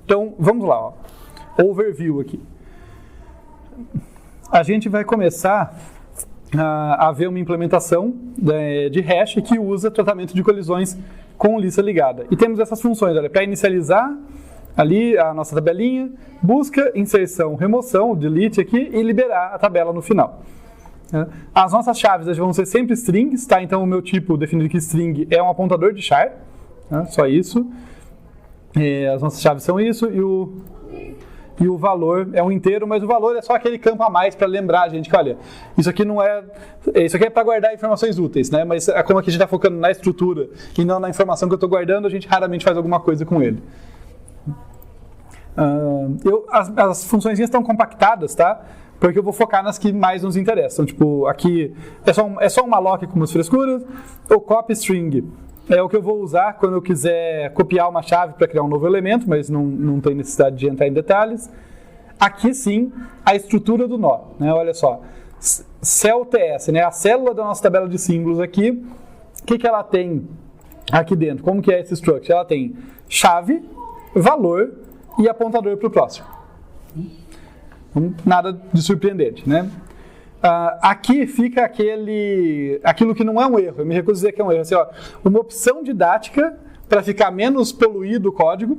Então, vamos lá, ó. Overview aqui. A gente vai começar a ver uma implementação de hash que usa tratamento de colisões com lista ligada. E temos essas funções, olha, para inicializar ali a nossa tabelinha, busca, inserção, remoção, delete aqui e liberar a tabela no final. As nossas chaves vão ser sempre strings, tá? Então o meu tipo definido aqui string é um apontador de char, né? Só isso. As nossas chaves são isso e o valor é um inteiro, mas o valor é só aquele campo a mais para lembrar a gente que, olha, isso aqui não é... Isso aqui é para guardar informações úteis, né? Mas como aqui a gente está focando na estrutura e não na informação que eu estou guardando, a gente raramente faz alguma coisa com ele. As funções estão compactadas, tá? Porque eu vou focar nas que mais nos interessam. Tipo, aqui é só um malloc com umas frescuras. O copy string é o que eu vou usar quando eu quiser copiar uma chave para criar um novo elemento, mas não tem necessidade de entrar em detalhes. Aqui sim, a estrutura do nó, né? Olha só, CELTS, né? A célula da nossa tabela de símbolos aqui. O que ela tem aqui dentro? Como que é esse struct? Ela tem chave, valor e apontador para o próximo. Nada de surpreendente, né? Aqui fica aquilo que não é um erro. Eu me recuso a dizer que é um erro. Assim, ó, uma opção didática para ficar menos poluído o código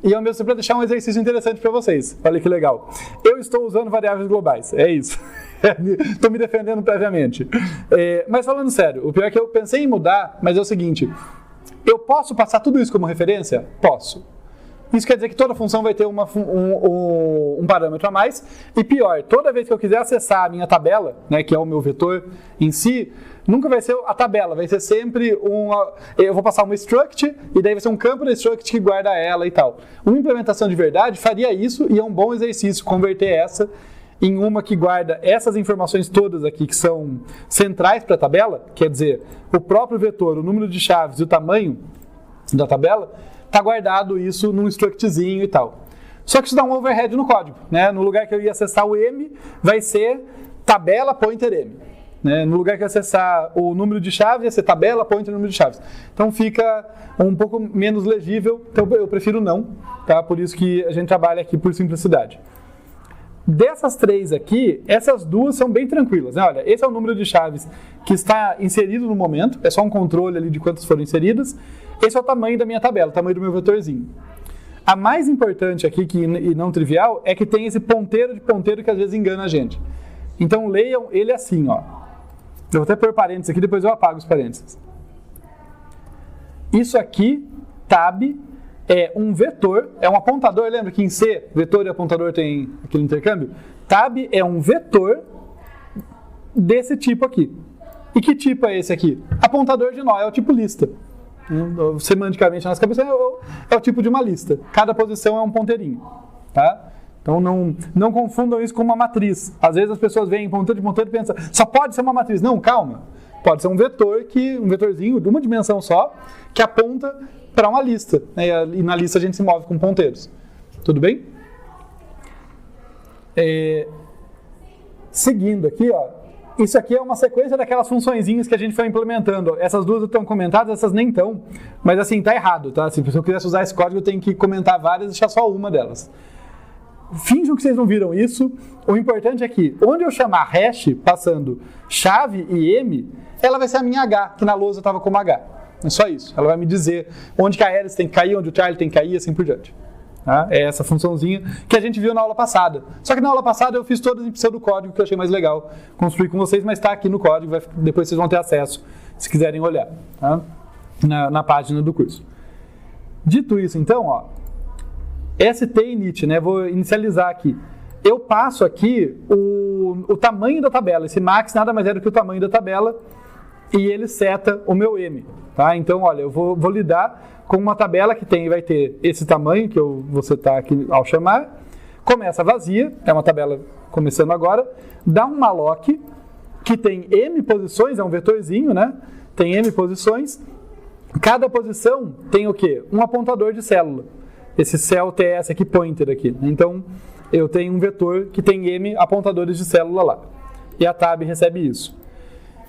e ao mesmo tempo para deixar um exercício interessante para vocês. Olha que legal. Eu estou usando variáveis globais. É isso. Estou me defendendo previamente. Mas falando sério, o pior é que eu pensei em mudar, mas é o seguinte. Eu posso passar tudo isso como referência? Posso. Isso quer dizer que toda função vai ter um parâmetro a mais. E pior, toda vez que eu quiser acessar a minha tabela, né, que é o meu vetor em si, nunca vai ser a tabela, vai ser sempre eu vou passar uma struct, e daí vai ser um campo da struct que guarda ela e tal. Uma implementação de verdade faria isso, e é um bom exercício converter essa em uma que guarda essas informações todas aqui, que são centrais para a tabela, quer dizer, o próprio vetor, o número de chaves e o tamanho da tabela, está guardado isso num structzinho e tal. Só que isso dá um overhead no código, né? No lugar que eu ia acessar o M, vai ser tabela pointer M. Né? No lugar que eu acessar o número de chaves, vai ser tabela pointer número de chaves. Então fica um pouco menos legível, então eu prefiro não, tá? Por isso que a gente trabalha aqui por simplicidade. Dessas três aqui, essas duas são bem tranquilas, né? Olha, esse é o número de chaves que está inserido no momento, é só um controle ali de quantas foram inseridas. Esse é o tamanho da minha tabela, o tamanho do meu vetorzinho. A mais importante aqui, e não trivial, é que tem esse ponteiro de ponteiro que às vezes engana a gente. Então leiam ele assim, ó. Eu vou até pôr parênteses aqui, depois eu apago os parênteses. Isso aqui, tab, é um vetor, é um apontador, lembra que em C, vetor e apontador tem aquele intercâmbio? Tab é um vetor desse tipo aqui. E que tipo é esse aqui? Apontador de nó, é o tipo lista. Semanticamente na nossa cabeça é o tipo de uma lista. Cada posição é um ponteirinho, tá? Então não confundam isso com uma matriz. Às vezes as pessoas veem ponteiro de ponteiro e pensam, só pode ser uma matriz. Não, calma. Pode ser um vetorzinho de uma dimensão só, que aponta para uma lista, né? E na lista a gente se move com ponteiros. Tudo bem? Seguindo aqui, ó. Isso aqui é uma sequência daquelas funçõezinhas que a gente foi implementando. Essas duas estão comentadas, essas nem estão. Mas assim, tá errado, tá? Se eu quisesse usar esse código, eu tenho que comentar várias e deixar só uma delas. Finjam que vocês não viram isso. O importante é que, onde eu chamar hash, passando chave e M, ela vai ser a minha H, que na lousa estava como H. É só isso. Ela vai me dizer onde que a Alice tem que cair, onde o Charlie tem que cair, assim por diante. Tá? É essa funçãozinha que a gente viu na aula passada. Só que na aula passada eu fiz todas em pseudocódigo, que eu achei mais legal construir com vocês, mas está aqui no código, depois vocês vão ter acesso, se quiserem olhar, tá? na página do curso. Dito isso, então, ó, ST init, né? Vou inicializar aqui. Eu passo aqui o tamanho da tabela. Esse max nada mais é do que o tamanho da tabela e ele seta o meu M. Tá? Então, olha, eu vou lidar com uma tabela que vai ter esse tamanho que eu vou setar aqui ao chamar. Começa vazia, é uma tabela começando agora. Dá um malloc que tem M posições, é um vetorzinho, né? Tem M posições. Cada posição tem o quê? Um apontador de célula. Esse CELTS aqui, pointer aqui. Então, eu tenho um vetor que tem M apontadores de célula lá. E a tab recebe isso.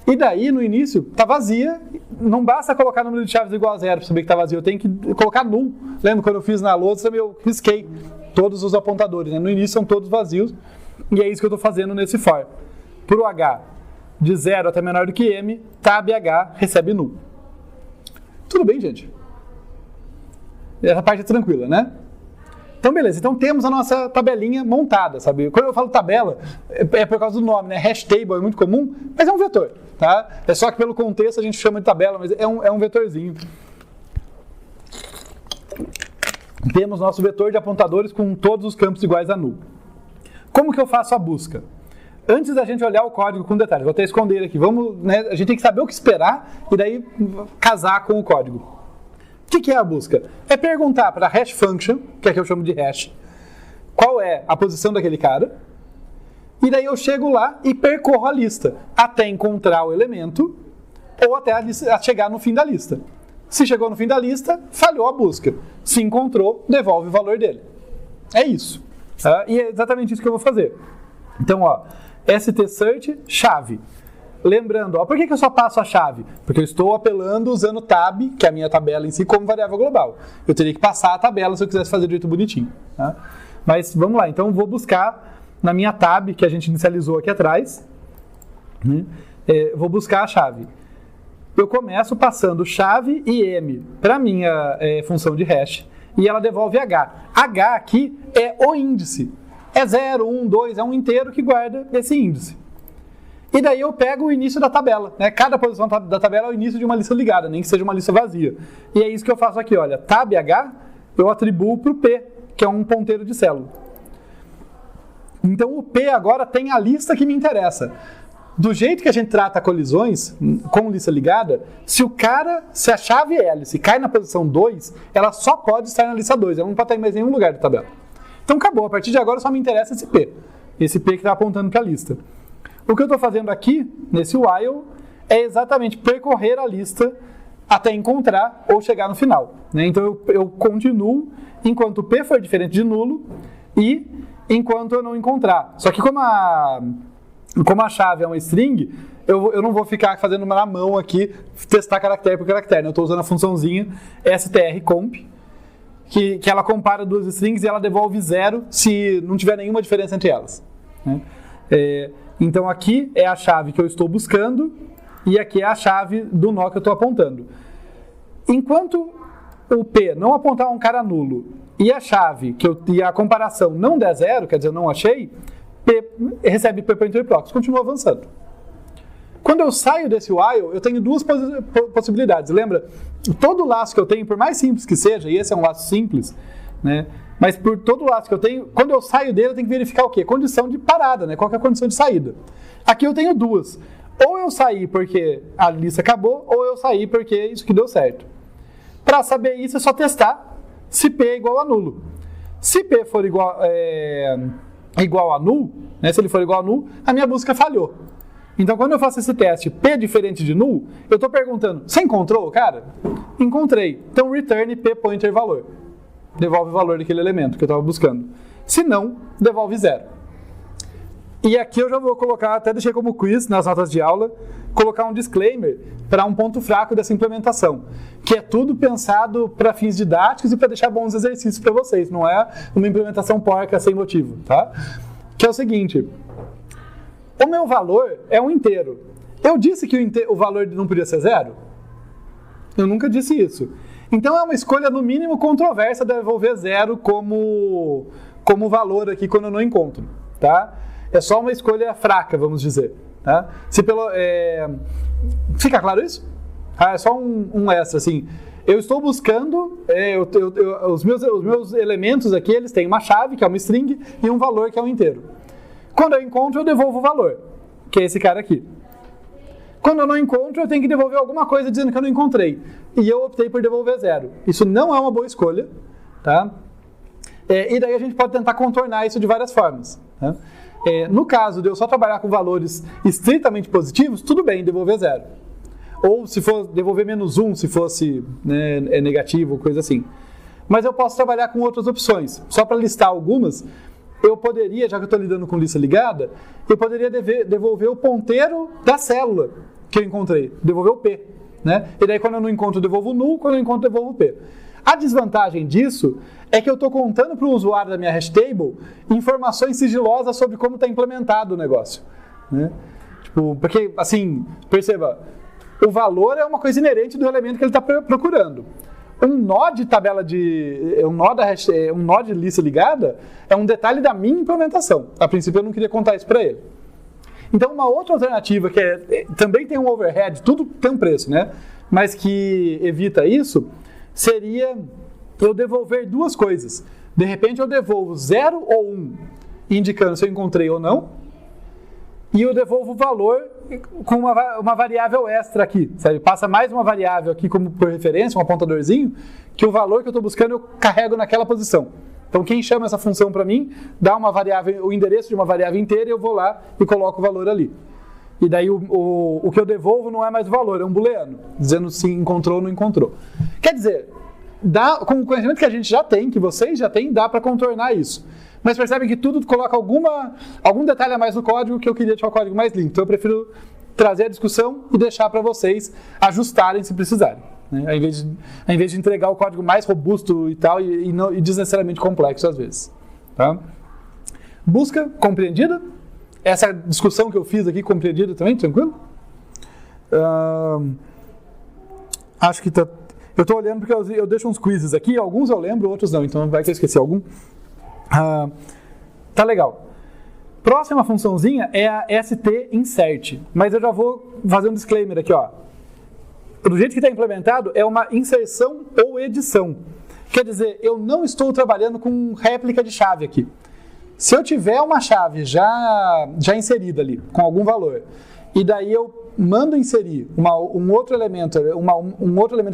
E daí, no início, está vazia, não basta colocar o número de chaves igual a 0 para saber que está vazio, eu tenho que colocar null. Lembra quando eu fiz na lousa, eu risquei todos os apontadores, né? No início são todos vazios, e é isso que eu estou fazendo nesse for. Para o h de 0 até menor do que m, tab h recebe null. Tudo bem, gente? Essa parte é tranquila, né? Então, beleza. Então, temos a nossa tabelinha montada, sabe? Quando eu falo tabela, é por causa do nome, né? Hash table é muito comum, mas é um vetor, tá? É só que pelo contexto a gente chama de tabela, mas é um vetorzinho. Temos nosso vetor de apontadores com todos os campos iguais a null. Como que eu faço a busca? Antes da gente olhar o código com detalhes, vou até esconder ele aqui. Vamos, né? A gente tem que saber o que esperar e daí casar com o código. O que é a busca? É perguntar para a hash function, que é que eu chamo de hash, qual é a posição daquele cara, e daí eu chego lá e percorro a lista, até encontrar o elemento, ou até a chegar no fim da lista. Se chegou no fim da lista, falhou a busca. Se encontrou, devolve o valor dele. É isso. Tá? E é exatamente isso que eu vou fazer. Então, ó, stsearch, chave. Lembrando, ó, por que eu só passo a chave? Porque eu estou apelando usando tab, que é a minha tabela em si, como variável global. Eu teria que passar a tabela se eu quisesse fazer do jeito bonitinho. Tá? Mas vamos lá, então eu vou buscar na minha tab, que a gente inicializou aqui atrás, vou buscar a chave. Eu começo passando chave e m para a minha função de hash, e ela devolve h. h aqui é o índice. É 0, 1, 2, é um inteiro que guarda esse índice. E daí eu pego o início da tabela, né? Cada posição da tabela é o início de uma lista ligada, nem que seja uma lista vazia. E é isso que eu faço aqui, olha. Tab h, eu atribuo para o p, que é um ponteiro de célula. Então o p agora tem a lista que me interessa. Do jeito que a gente trata colisões com lista ligada, se a chave hélice cai na posição 2, ela só pode estar na lista 2, ela não pode estar em mais nenhum lugar da tabela. Então acabou, a partir de agora só me interessa esse p que está apontando para a lista. O que eu estou fazendo aqui, nesse while, é exatamente percorrer a lista até encontrar ou chegar no final. Né? Então eu continuo enquanto o p for diferente de nulo e enquanto eu não encontrar. Só que como a chave é uma string, eu não vou ficar fazendo na mão aqui, testar caractere por caractere. Né? Eu estou usando a funçãozinha strcomp, que ela compara duas strings e ela devolve 0 se não tiver nenhuma diferença entre elas. Né? Então aqui é a chave que eu estou buscando e aqui é a chave do nó que eu estou apontando. Enquanto o P não apontar um cara nulo e a chave e a comparação não der 0, quer dizer, eu não achei, P recebe P pointer proxy, continua avançando. Quando eu saio desse while, eu tenho duas possibilidades. Lembra? Todo laço que eu tenho, por mais simples que seja, e esse é um laço simples, né? Mas por todo laço que eu tenho, quando eu saio dele, eu tenho que verificar o quê? Condição de parada, né? Qual que é a condição de saída? Aqui eu tenho duas. Ou eu saí porque a lista acabou, ou eu saí porque isso que deu certo. Para saber isso, é só testar se P é igual a nulo. Se P for igual a null, né? Se ele for igual a null, a minha busca falhou. Então, quando eu faço esse teste P diferente de null, eu estou perguntando, você encontrou, cara? Encontrei. Então, return P pointer valor. Devolve o valor daquele elemento que eu estava buscando. Se não, devolve 0. E aqui eu já vou colocar, até deixei como quiz nas notas de aula, colocar um disclaimer para um ponto fraco dessa implementação, que é tudo pensado para fins didáticos e para deixar bons exercícios para vocês, não é uma implementação porca sem motivo, tá? Que é o seguinte, o meu valor é um inteiro. Eu disse que o valor não podia ser 0? Eu nunca disse isso. Então é uma escolha, no mínimo, controversa devolver 0 como valor aqui quando eu não encontro, tá? É só uma escolha fraca, vamos dizer, tá? Fica claro isso? É só um extra, assim. Eu estou buscando, os meus elementos aqui, eles têm uma chave, que é uma string, e um valor, que é um inteiro. Quando eu encontro, eu devolvo o valor, que é esse cara aqui. Quando eu não encontro, eu tenho que devolver alguma coisa dizendo que eu não encontrei. E eu optei por devolver 0. Isso não é uma boa escolha, tá? E daí a gente pode tentar contornar isso de várias formas. Tá? No caso de eu só trabalhar com valores estritamente positivos, tudo bem, devolver 0. Ou se for devolver -1, se fosse negativo, coisa assim. Mas eu posso trabalhar com outras opções. Só para listar algumas, eu poderia, já que eu estou lidando com lista ligada, eu poderia devolver o ponteiro da célula, que eu encontrei? Devolver o P, né? E daí quando eu não encontro, eu devolvo o null, quando eu encontro, eu devolvo o P. A desvantagem disso é que eu estou contando para o usuário da minha hashtable informações sigilosas sobre como está implementado o negócio, né? Tipo, porque, assim, perceba, o valor é uma coisa inerente do elemento que ele está procurando. Um nó de tabela de... um nó de lista ligada é um detalhe da minha implementação. A princípio eu não queria contar isso para ele. Então uma outra alternativa que também tem um overhead, tudo tem um preço, né? Mas que evita isso, seria eu devolver duas coisas. De repente eu devolvo 0 ou 1, indicando se eu encontrei ou não, e eu devolvo o valor com uma variável extra aqui, sabe? Passa mais uma variável aqui como por referência, um apontadorzinho, que o valor que eu estou buscando eu carrego naquela posição. Então quem chama essa função para mim, dá uma variável, o endereço de uma variável inteira e eu vou lá e coloco o valor ali. E daí o que eu devolvo não é mais o valor, é um booleano, dizendo se encontrou ou não encontrou. Quer dizer, com o conhecimento que a gente já tem, que vocês já têm, dá para contornar isso. Mas percebem que tudo coloca algum detalhe a mais no código que eu queria deixar o código mais limpo. Então eu prefiro trazer a discussão e deixar para vocês ajustarem se precisarem, né? Ao invés de entregar o código mais robusto e tal, e desnecessariamente complexo às vezes. Tá? Busca compreendida? Essa discussão que eu fiz aqui compreendida também, tranquilo? Acho que tá... Eu estou olhando porque eu deixo uns quizzes aqui, alguns eu lembro, outros não, então vai que eu esqueci algum. Tá legal. Próxima funçãozinha é a stinsert, mas eu já vou fazer um disclaimer aqui, ó. Do jeito que está implementado, é uma inserção ou edição. Quer dizer, eu não estou trabalhando com réplica de chave aqui. Se eu tiver uma chave já inserida ali, com algum valor, e daí eu mando inserir um outro elemento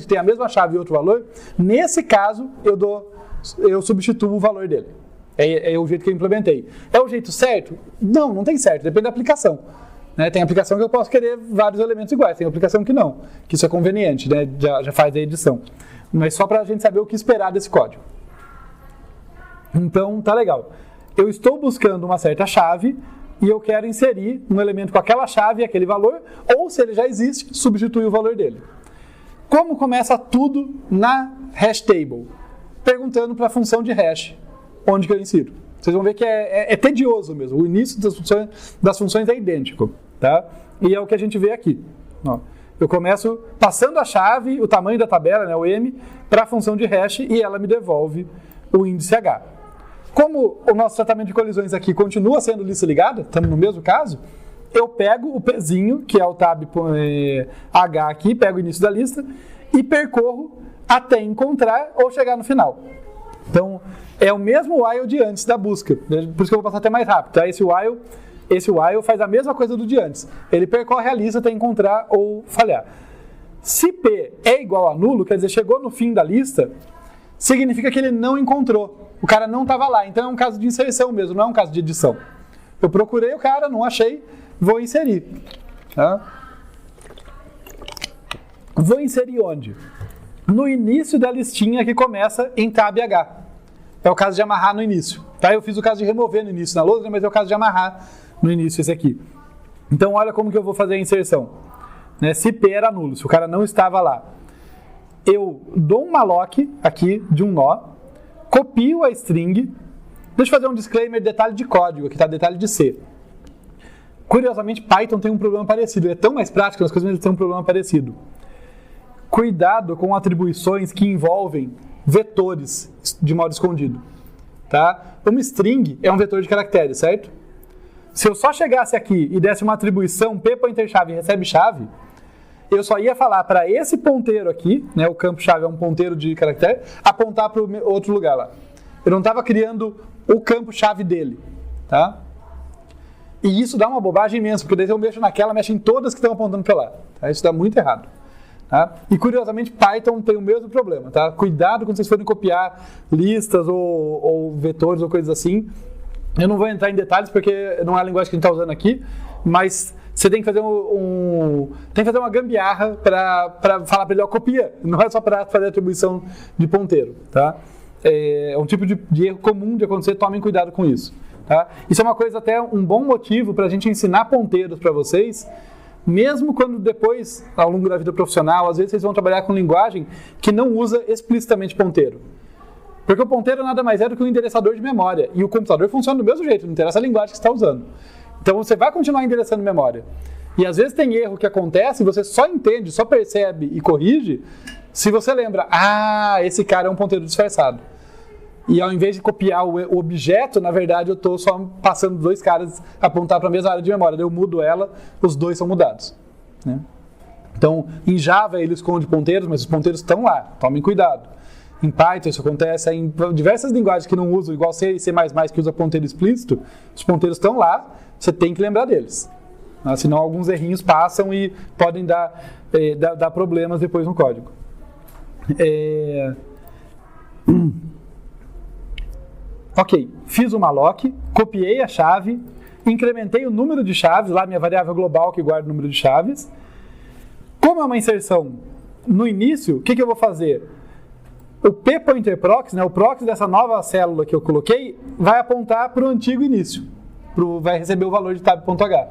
que tem a mesma chave e outro valor, nesse caso eu substituo o valor dele. É o jeito que eu implementei. É o jeito certo? Não tem certo, depende da aplicação, né? Tem aplicação que eu posso querer vários elementos iguais, tem aplicação que não, que isso é conveniente, né? Já faz a edição. Mas só para a gente saber o que esperar desse código. Então, tá legal. Eu estou buscando uma certa chave e eu quero inserir um elemento com aquela chave e aquele valor, ou se ele já existe, substituir o valor dele. Como começa tudo na hashtable? Perguntando para a função de hash onde que eu insiro. Vocês vão ver que é tedioso mesmo. O início das funções é idêntico, tá? E é o que a gente vê aqui. Ó, eu começo passando a chave, o tamanho da tabela, né, o M, para a função de hash e ela me devolve o índice H. Como o nosso tratamento de colisões aqui continua sendo lista ligada, estamos no mesmo caso, eu pego o Pzinho, que é o tab H aqui, pego o início da lista e percorro até encontrar ou chegar no final. Então, é o mesmo while de antes da busca, por isso que eu vou passar até mais rápido, tá? Esse while faz a mesma coisa do de antes. Ele percorre a lista até encontrar ou falhar. Se P é igual a nulo, quer dizer, chegou no fim da lista, significa que ele não encontrou. O cara não estava lá, então é um caso de inserção mesmo, não é um caso de edição. Eu procurei o cara, não achei, vou inserir. Tá? Vou inserir onde? No início da listinha que começa em tab H. É o caso de amarrar no início. Tá? Eu fiz o caso de remover no início na lousa, mas é o caso de amarrar no início esse aqui. Então olha como que eu vou fazer a inserção. Né? Se P era nulo, se o cara não estava lá. Eu dou um malloc aqui de um nó, copio a string. Deixa eu fazer um disclaimer, detalhe de código, aqui tá detalhe de C. Curiosamente, Python tem um problema parecido. Ele é tão mais prático nas coisas, mas ele tem um problema parecido. Cuidado com atribuições que envolvem vetores de modo escondido. Tá? Uma string é um vetor de caracteres, certo? Se eu só chegasse aqui e desse uma atribuição p.chave recebe chave, eu só ia falar para esse ponteiro aqui, né, o campo chave é um ponteiro de caractere, apontar para o outro lugar lá. Eu não estava criando o campo chave dele. Tá? E isso dá uma bobagem imensa, porque daí eu mexo naquela, mexo em todas que estão apontando para lá. Tá? Isso dá muito errado. Tá? E curiosamente Python tem o mesmo problema, tá? Cuidado quando vocês forem copiar listas ou vetores ou coisas assim. Eu não vou entrar em detalhes porque não é a linguagem que a gente está usando aqui, mas você tem que fazer uma gambiarra para falar para ele, ó, copia, não é só para fazer atribuição de ponteiro, tá? É um tipo de erro comum de acontecer, tomem cuidado com isso, tá? Isso é uma coisa até um bom motivo para a gente ensinar ponteiros para vocês mesmo quando depois, ao longo da vida profissional, às vezes vocês vão trabalhar com linguagem que não usa explicitamente ponteiro. Porque o ponteiro nada mais é do que um endereçador de memória. E o computador funciona do mesmo jeito, não interessa a linguagem que você está usando. Então você vai continuar endereçando memória. E às vezes tem erro que acontece e você só entende, só percebe e corrige se você lembra, esse cara é um ponteiro disfarçado. E ao invés de copiar o objeto, na verdade eu estou só passando dois caras apontar para a mesma área de memória. Daí eu mudo ela, os dois são mudados. Né? Então, em Java ele esconde ponteiros, mas os ponteiros estão lá, tomem cuidado. Em Python isso acontece, em diversas linguagens que não usam, igual C e C++, que usa ponteiro explícito, os ponteiros estão lá, você tem que lembrar deles. Senão alguns errinhos passam e podem dar problemas depois no código. Ok, fiz o malloc, copiei a chave, incrementei o número de chaves, lá minha variável global que guarda o número de chaves. Como é uma inserção no início, o que eu vou fazer? O p-pointer-proxy, né, o proxy dessa nova célula que eu coloquei, vai apontar para o antigo início. Vai receber o valor de tab.h.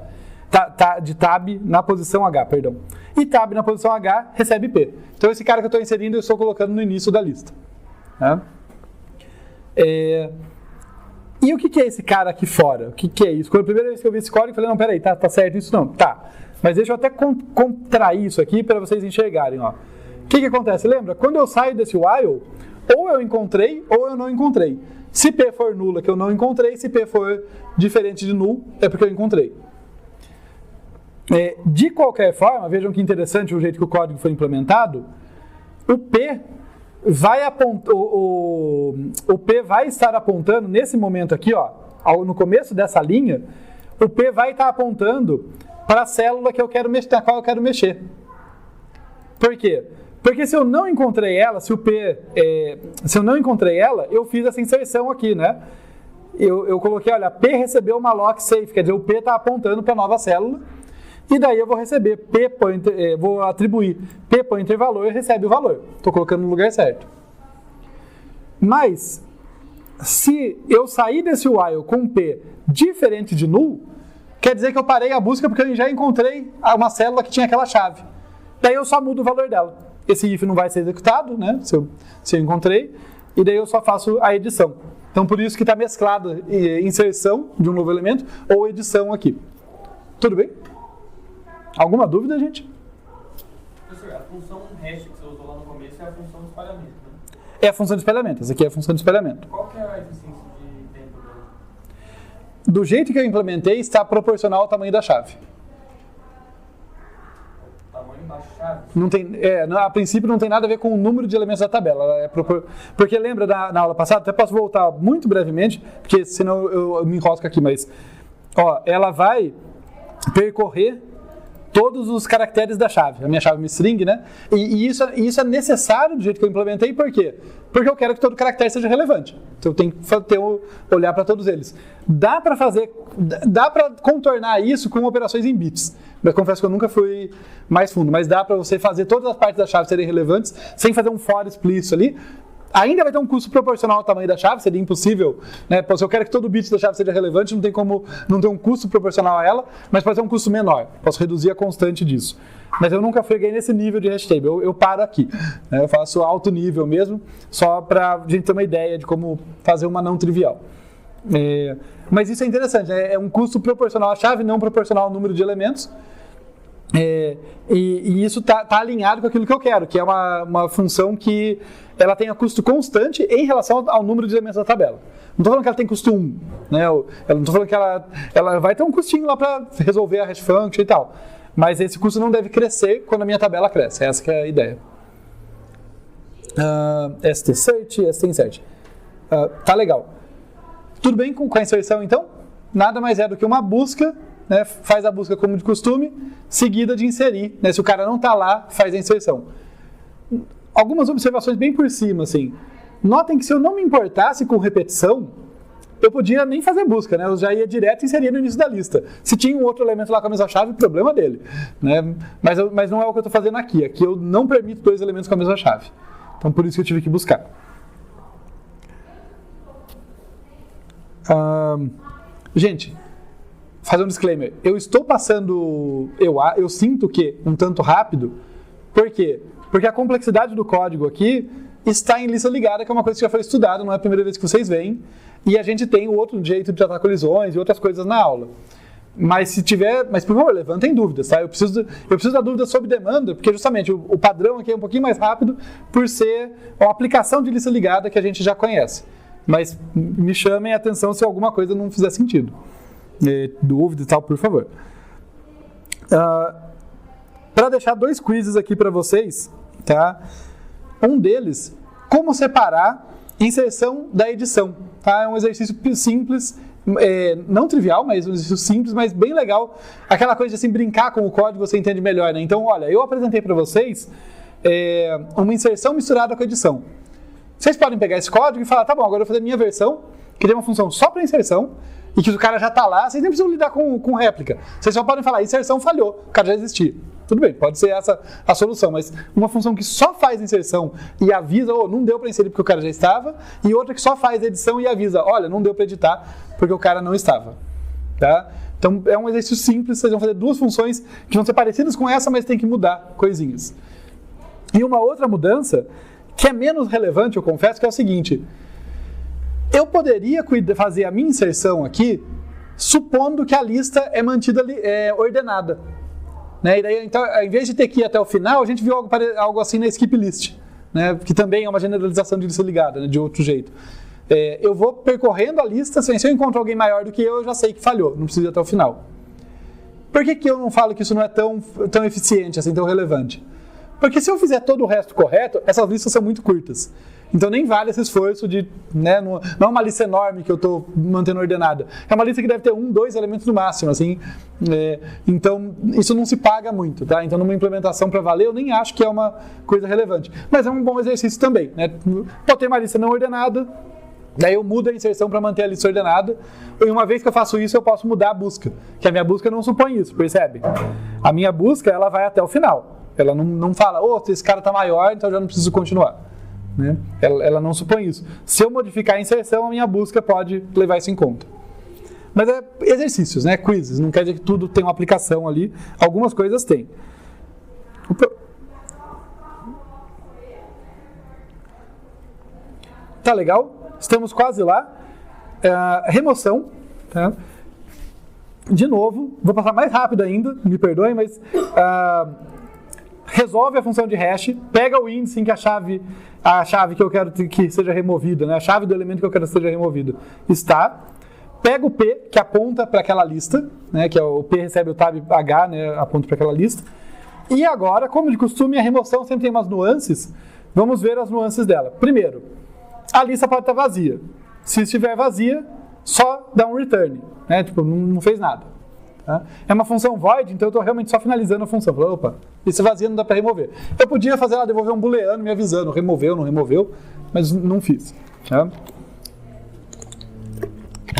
De tab na posição H, perdão. E tab na posição H recebe P. Então esse cara que eu estou inserindo, eu estou colocando no início da lista. Né? E o que é esse cara aqui fora? O que é isso? Quando a primeira vez que eu vi esse código, eu falei, não, peraí, tá certo isso não? Tá. Mas deixa eu até contrair isso aqui para vocês enxergarem. Ó. O que acontece? Lembra? Quando eu saio desse while, ou eu encontrei ou eu não encontrei. Se P for nulo é que eu não encontrei, se P for diferente de null, é porque eu encontrei. De qualquer forma, vejam que interessante o jeito que o código foi implementado, o P vai estar apontando nesse momento aqui, ó, no começo dessa linha, o P vai estar apontando para a célula que eu quero mexer, na qual eu quero mexer. Por quê? Porque se eu não encontrei ela, se eu não encontrei ela, eu fiz essa inserção aqui, né? Eu coloquei, olha, P recebeu uma malloc safe, quer dizer, o P está apontando para a nova célula. E daí eu vou receber vou atribuir p-pointer valor e recebe o valor. Estou colocando no lugar certo. Mas, se eu sair desse while com p diferente de null, quer dizer que eu parei a busca porque eu já encontrei uma célula que tinha aquela chave. Daí eu só mudo o valor dela. Esse if não vai ser executado, né? Se eu encontrei. E daí eu só faço a edição. Então por isso que está mesclada inserção de um novo elemento ou edição aqui. Tudo bem? Alguma dúvida, gente? Professor, a função hash que você usou lá no começo é a função de espalhamento, né? É a função de espalhamento. Essa aqui é a função de espalhamento. Qual que é a eficiência de tempo dela? Do jeito que eu implementei, está proporcional ao tamanho da chave. O tamanho da chave? Não tem, a princípio não tem nada a ver com o número de elementos da tabela. Ela porque lembra na aula passada, até posso voltar muito brevemente, porque senão eu me enrosco aqui, mas ela vai percorrer todos os caracteres da chave, a minha chave é uma string, né? E isso é necessário do jeito que eu implementei, por quê? Porque eu quero que todo caractere seja relevante. Então eu tenho que olhar para todos eles. Dá para contornar isso com operações em bits. Mas confesso que eu nunca fui mais fundo, mas dá para você fazer todas as partes da chave serem relevantes sem fazer um for explícito ali. Ainda vai ter um custo proporcional ao tamanho da chave, seria impossível, né? Se eu quero que todo bit da chave seja relevante, não tem como não ter um custo proporcional a ela, mas pode ter um custo menor. Posso reduzir a constante disso. Mas eu nunca cheguei nesse nível de hash table, eu paro aqui. Né? Eu faço alto nível mesmo, só para a gente ter uma ideia de como fazer uma não trivial. Mas isso é interessante, é um custo proporcional à chave, não proporcional ao número de elementos. E isso está alinhado com aquilo que eu quero, que é uma função que ela tenha custo constante em relação ao número de elementos da tabela. Não estou falando que ela tem custo 1, né? Eu não estou falando que ela vai ter um custinho lá para resolver a hash function e tal. Mas esse custo não deve crescer quando a minha tabela cresce. Essa que é a ideia. ST-search, ST-insert. Tá legal. Tudo bem com a inserção, então? Nada mais é do que uma busca, né? Faz a busca como de costume, seguida de inserir. Né? Se o cara não está lá, faz a inserção. Algumas observações bem por cima, assim. Notem que se eu não me importasse com repetição, eu podia nem fazer busca, né? Eu já ia direto e inserir no início da lista. Se tinha um outro elemento lá com a mesma chave, problema dele. Né? Mas não é o que eu estou fazendo aqui. Aqui eu não permito dois elementos com a mesma chave. Então por isso que eu tive que buscar. Gente, fazer um disclaimer. Eu estou passando, eu sinto que um tanto rápido. Por quê? Porque a complexidade do código aqui está em lista ligada, que é uma coisa que já foi estudada, não é a primeira vez que vocês veem. E a gente tem o outro jeito de tratar colisões e outras coisas na aula. Mas por favor, levantem dúvidas, tá? Eu preciso da dúvida sobre demanda, porque justamente o padrão aqui é um pouquinho mais rápido por ser uma aplicação de lista ligada que a gente já conhece. Mas me chamem a atenção se alguma coisa não fizer sentido. Dúvida e tal, por favor. Para deixar 2 quizzes aqui para vocês, tá? Um deles, como separar inserção da edição. Tá? É um exercício simples, não trivial, mas um exercício simples, mas bem legal. Aquela coisa de assim, brincar com o código, você entende melhor, né? Então, olha, eu apresentei para vocês uma inserção misturada com edição. Vocês podem pegar esse código e falar, tá bom, agora eu vou fazer a minha versão, que tem uma função só para inserção, e que o cara já está lá, vocês nem precisam lidar com réplica. Vocês só podem falar, inserção falhou, o cara já existia. Tudo bem, pode ser essa a solução, mas uma função que só faz inserção e avisa, não deu para inserir porque o cara já estava, e outra que só faz edição e avisa, olha, não deu para editar porque o cara não estava. Tá? Então é um exercício simples, vocês vão fazer 2 funções que vão ser parecidas com essa, mas tem que mudar coisinhas. E uma outra mudança, que é menos relevante, eu confesso, que é o seguinte: eu poderia fazer a minha inserção aqui, supondo que a lista é mantida ordenada. Né? E daí, então, ao invés de ter que ir até o final, a gente viu algo assim na skip list, né? Que também é uma generalização de lista ligada, né? De outro jeito. Eu vou percorrendo a lista, se eu encontro alguém maior do que eu já sei que falhou, não preciso ir até o final. Por que eu não falo que isso não é tão eficiente, assim, tão relevante? Porque se eu fizer todo o resto correto, essas listas são muito curtas. Então nem vale esse esforço de, né, não é uma lista enorme que eu estou mantendo ordenada. É uma lista que deve ter 1, 2 elementos no máximo, assim. Então isso não se paga muito, tá? Então numa implementação para valer eu nem acho que é uma coisa relevante. Mas é um bom exercício também, né? Pode ter uma lista não ordenada, daí eu mudo a inserção para manter a lista ordenada. E uma vez que eu faço isso eu posso mudar a busca, que a minha busca não supõe isso, percebe? A minha busca ela vai até o final. Ela não fala, esse cara está maior, então eu já não preciso continuar. Né? Ela não supõe isso. Se eu modificar a inserção, a minha busca pode levar isso em conta. Mas é exercícios, né? Quizzes. Não quer dizer que tudo tem uma aplicação ali. Algumas coisas tem. Tá legal? Estamos quase lá. Remoção. Tá? De novo, vou passar mais rápido ainda, me perdoem, mas... resolve a função de hash, pega o índice em que a chave que eu quero que seja removida, né? A chave do elemento que eu quero que seja removido está, pega o P, que aponta para aquela lista, né? Que é o P recebe o tab H, né? Aponta para aquela lista, e agora, como de costume, a remoção sempre tem umas nuances, vamos ver as nuances dela. Primeiro, a lista pode estar vazia, se estiver vazia, só dá um return, né? Tipo, não fez nada. É uma função void, então eu estou realmente só finalizando a função. Falei, opa, isso vazia não dá para remover. Eu podia fazer ela devolver um booleano me avisando, removeu, não removeu, mas não fiz. Tá?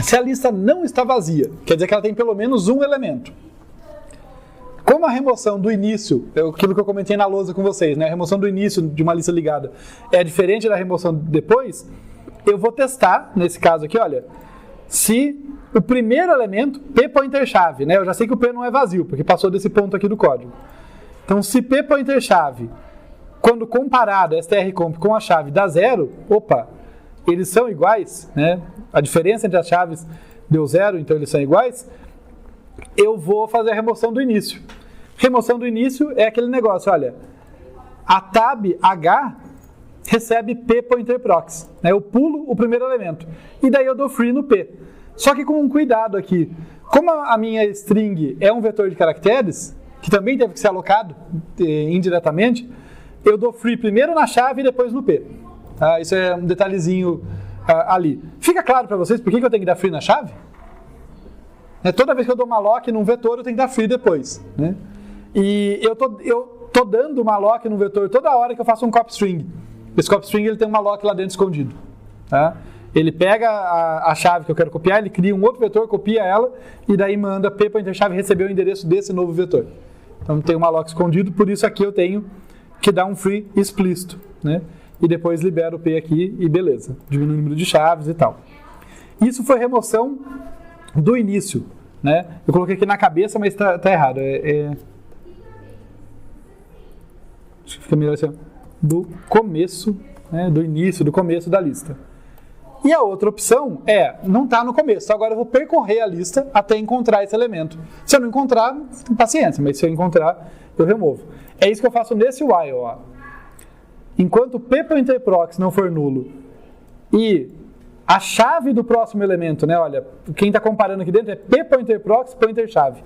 Se a lista não está vazia, quer dizer que ela tem pelo menos um elemento. Como a remoção do início, aquilo que eu comentei na lousa com vocês, né? A remoção do início de uma lista ligada é diferente da remoção depois, eu vou testar, nesse caso aqui, olha, se o primeiro elemento, P pointer chave, né? Eu já sei que o P não é vazio, porque passou desse ponto aqui do código. Então, se P pointer chave, quando comparado a strcomp com a chave dá 0, opa, eles são iguais, né? A diferença entre as chaves deu 0, então eles são iguais, eu vou fazer a remoção do início. Remoção do início é aquele negócio, olha, a tab H recebe P pointer prox, né? Eu pulo o primeiro elemento, e daí eu dou free no P. Só que com um cuidado aqui, como a minha string é um vetor de caracteres, que também deve ser alocado indiretamente, eu dou free primeiro na chave e depois no P. Tá? Isso é um detalhezinho ali. Fica claro para vocês por que eu tenho que dar free na chave? Toda vez que eu dou malloc num vetor, eu tenho que dar free depois. Né? E eu tô dando malloc num vetor toda hora que eu faço um copy string. Esse copy string ele tem um malloc lá dentro escondido. Tá? Ele pega a chave que eu quero copiar, ele cria um outro vetor, copia ela, e daí manda P pointer chave receber o endereço desse novo vetor. Então tem um malloc escondido, por isso aqui eu tenho que dar um free explícito, né? E depois libero o P aqui e beleza, diminui o número de chaves e tal. Isso foi remoção do início, né? Eu coloquei aqui na cabeça, mas tá errado. Acho que fica melhor assim, ó, do começo, né? Do início, do começo da lista. E a outra opção não está no começo. Agora eu vou percorrer a lista até encontrar esse elemento. Se eu não encontrar, paciência, mas se eu encontrar, eu removo. É isso que eu faço nesse while. Ó. Enquanto p.pointerprox não for nulo e a chave do próximo elemento, né? Olha, quem está comparando aqui dentro é p.pointerprox, pointer-chave.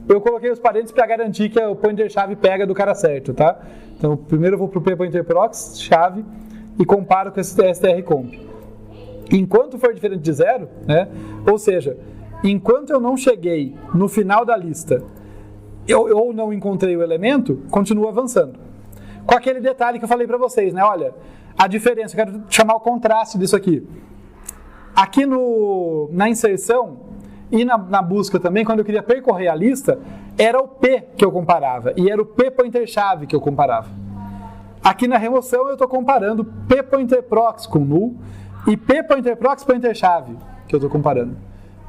Eu coloquei os parênteses para garantir que o pointer-chave pega do cara certo, tá? Então, primeiro eu vou para o p.pointerprox, chave, e comparo com esse strcomp. Enquanto for diferente de 0, né? Ou seja, enquanto eu não cheguei no final da lista ou não encontrei o elemento, continuo avançando. Com aquele detalhe que eu falei para vocês, né? Olha, a diferença, eu quero chamar o contraste disso aqui. Aqui na inserção e na busca também, quando eu queria percorrer a lista, era o P que eu comparava e era o p.pointer-chave que eu comparava. Aqui na remoção eu estou comparando p.pointerprox com null e p.pointerprox pointer-chave que eu estou comparando.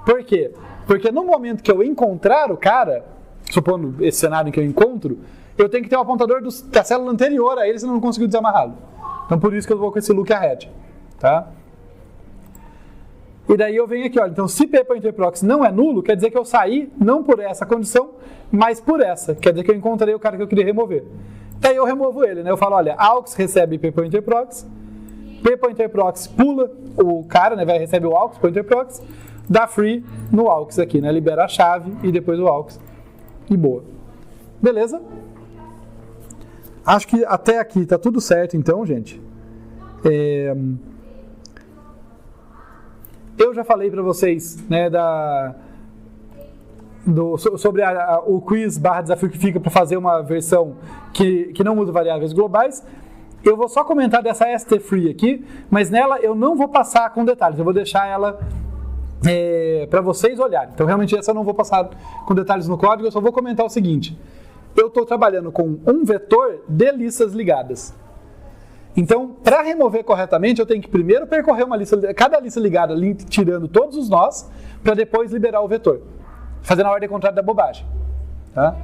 Por quê? Porque no momento que eu encontrar o cara, supondo esse cenário em que eu encontro, eu tenho que ter um apontador da célula anterior a ele, senão eu não consigo desamarrá-lo. Então por isso que eu vou com esse look ahead. Tá? E daí eu venho aqui, olha, então se p.pointerprox não é nulo, quer dizer que eu saí não por essa condição, mas por essa. Quer dizer que eu encontrei o cara que eu queria remover. Daí eu removo ele, né? Eu falo, olha, aux recebe p.pointerprox, p.pointerprox pula o cara, né? Recebe o aux, pointerprox, dá free no aux aqui, né? Libera a chave e depois o aux. E boa. Beleza? Acho que até aqui tá tudo certo, então, gente. Eu já falei para vocês, né, sobre o quiz /desafio que fica para fazer uma versão que não usa variáveis globais. Eu vou só comentar dessa st-free aqui, mas nela eu não vou passar com detalhes, eu vou deixar ela para vocês olharem. Então realmente essa eu não vou passar com detalhes no código, eu só vou comentar o seguinte. Eu estou trabalhando com um vetor de listas ligadas. Então, para remover corretamente, eu tenho que primeiro percorrer uma lista, cada lista ligada, tirando todos os nós, para depois liberar o vetor. Fazendo a ordem contrária da bobagem. Tá?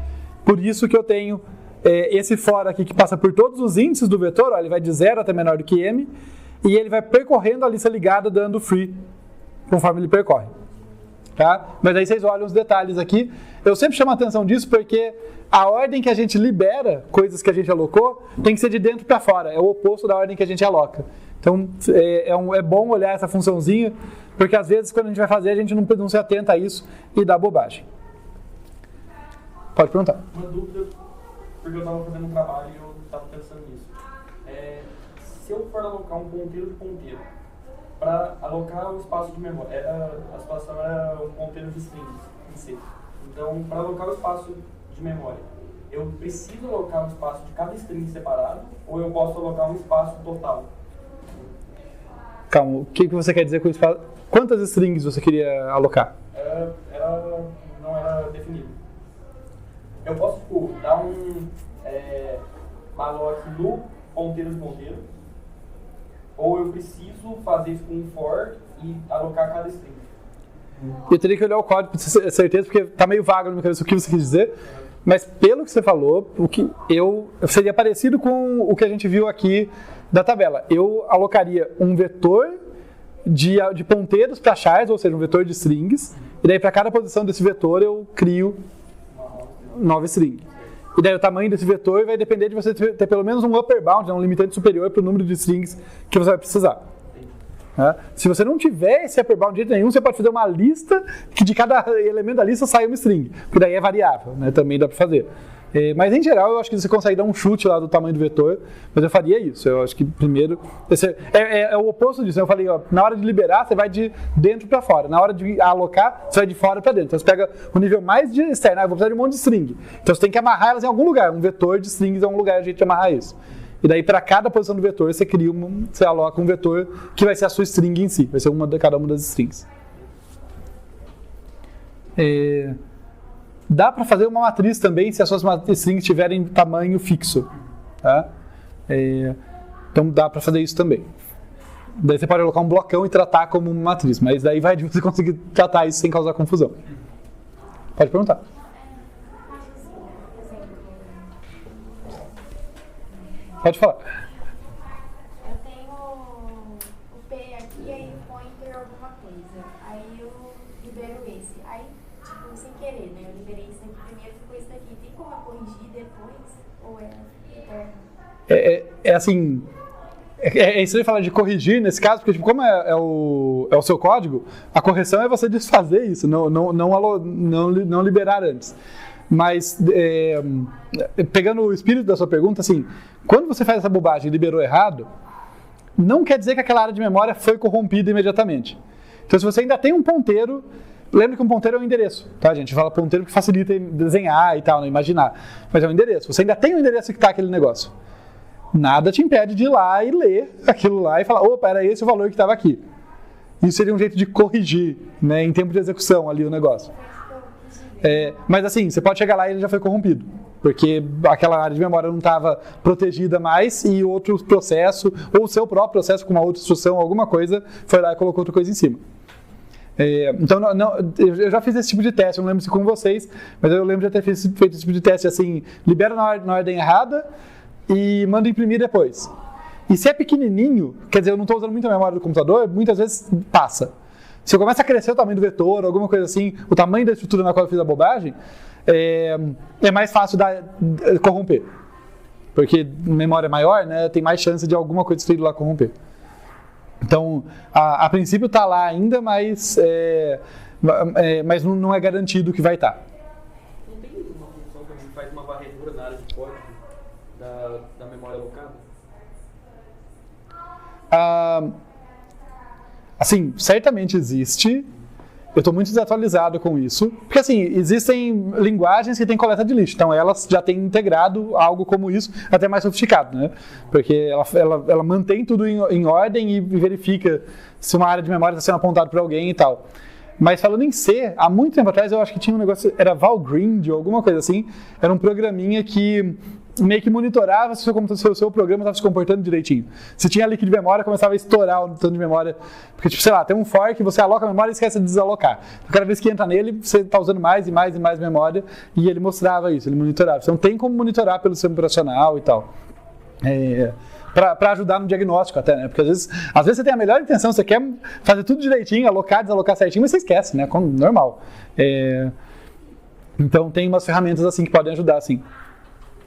Por isso que eu tenho esse for aqui que passa por todos os índices do vetor, ó, ele vai de 0 até menor do que m, e ele vai percorrendo a lista ligada, dando free, conforme ele percorre. Tá? Mas aí vocês olham os detalhes aqui. Eu sempre chamo a atenção disso porque a ordem que a gente libera coisas que a gente alocou tem que ser de dentro para fora. É o oposto da ordem que a gente aloca. Então é bom olhar essa funçãozinha, porque às vezes quando a gente vai fazer a gente não se atenta a isso e dá bobagem. Pode perguntar. Uma dúvida, porque eu estava fazendo um trabalho e eu estava pensando nisso. Se eu for alocar um ponteiro de ponteiro, para alocar o espaço de memória, a situação era um ponteiro de strings em C. Então, para alocar o espaço de memória, eu preciso alocar o espaço de cada string separado ou eu posso alocar um espaço total? Calma, o que você quer dizer com espaço? Quantas strings você queria alocar? Não era definido. Eu posso, dar um malloc no ponteiro de ponteiro, ou eu preciso fazer isso com um for e alocar cada string? Eu teria que olhar o código para ter certeza, porque está meio vago na minha cabeça o que você quis dizer, mas pelo que você falou, seria parecido com o que a gente viu aqui da tabela. Eu alocaria um vetor de ponteiros para chars, ou seja, um vetor de strings, e daí para cada posição desse vetor eu crio nova string. E daí o tamanho desse vetor vai depender de você ter pelo menos um upper bound, um limitante superior para o número de strings que você vai precisar. Se você não tiver esse upper bound de jeito nenhum, você pode fazer uma lista que de cada elemento da lista sai uma string, porque daí é variável, né? Também dá para fazer. Mas em geral eu acho que você consegue dar um chute lá do tamanho do vetor, mas eu faria isso. Eu acho que primeiro é o oposto disso. Eu falei, ó, na hora de liberar você vai de dentro para fora, na hora de alocar você vai de fora para dentro. Então você pega o nível mais de externo, eu vou precisar de um monte de string. Então você tem que amarrar elas em algum lugar. Um vetor de strings é um lugar a gente amarrar isso. E daí para cada posição do vetor você aloca um vetor que vai ser a sua string em si, vai ser cada uma das strings. Dá para fazer uma matriz também se as suas strings tiverem tamanho fixo. Tá? Então dá para fazer isso também. Daí você pode colocar um blocão e tratar como uma matriz, mas daí vai de você conseguir tratar isso sem causar confusão. Pode perguntar. Pode falar. Eu tenho o P aqui, aí o pointer alguma coisa. Aí eu libero esse. Aí, tipo, sem querer, né? Eu liberei isso aqui primeiro, ficou isso aqui. Tem como eu corrigir depois? Ou é eterno? É assim... É isso aí falar de corrigir nesse caso, porque tipo, como é o seu código, a correção é você desfazer isso, não liberar antes. Mas, pegando o espírito da sua pergunta, assim, quando você faz essa bobagem e liberou errado, não quer dizer que aquela área de memória foi corrompida imediatamente. Então, se você ainda tem um ponteiro, lembre que um ponteiro é um endereço, tá, gente? Fala ponteiro que facilita desenhar e tal, né, imaginar. Mas é um endereço. Você ainda tem um endereço que está aquele negócio. Nada te impede de ir lá e ler aquilo lá e falar, opa, era esse o valor que estava aqui. Isso seria um jeito de corrigir, né, em tempo de execução ali o negócio. Mas assim, você pode chegar lá e ele já foi corrompido, porque aquela área de memória não estava protegida mais e outro processo, ou o seu próprio processo com uma outra instrução, alguma coisa, foi lá e colocou outra coisa em cima. Então, eu já fiz esse tipo de teste, eu não lembro se com vocês, mas eu lembro de ter feito esse tipo de teste, assim, libera na ordem errada e manda imprimir depois. E se é pequenininho, quer dizer, eu não estou usando muita memória do computador, muitas vezes passa. Se eu começo a crescer o tamanho do vetor, alguma coisa assim, o tamanho da estrutura na qual eu fiz a bobagem, é mais fácil corromper. Porque memória maior, né, tem mais chance de alguma coisa escrita lá corromper. Então, a princípio está lá ainda, mas não é garantido que vai estar. Não tem uma função também que faz uma varredura na área de código da memória alocada? Assim, certamente existe. Eu estou muito desatualizado com isso. Porque, assim, existem linguagens que têm coleta de lixo. Então, elas já têm integrado algo como isso, até mais sofisticado, né? Porque ela mantém tudo em ordem e verifica se uma área de memória está sendo apontada para alguém e tal. Mas falando em C, há muito tempo atrás eu acho que tinha um negócio, era Valgrind ou alguma coisa assim. Era um programinha que meio que monitorava se o seu programa estava se comportando direitinho. Se tinha líquido de memória, começava a estourar o tanto de memória. Porque, tipo, sei lá, tem um fork, você aloca a memória e esquece de desalocar. Então, cada vez que entra nele, você está usando mais e mais e mais memória, e ele mostrava isso, ele monitorava. Então, tem como monitorar pelo sistema operacional e tal. Para ajudar no diagnóstico até, né? Porque às vezes você tem a melhor intenção, você quer fazer tudo direitinho, alocar, desalocar certinho, mas você esquece, né? Como normal. Então, tem umas ferramentas assim que podem ajudar, assim.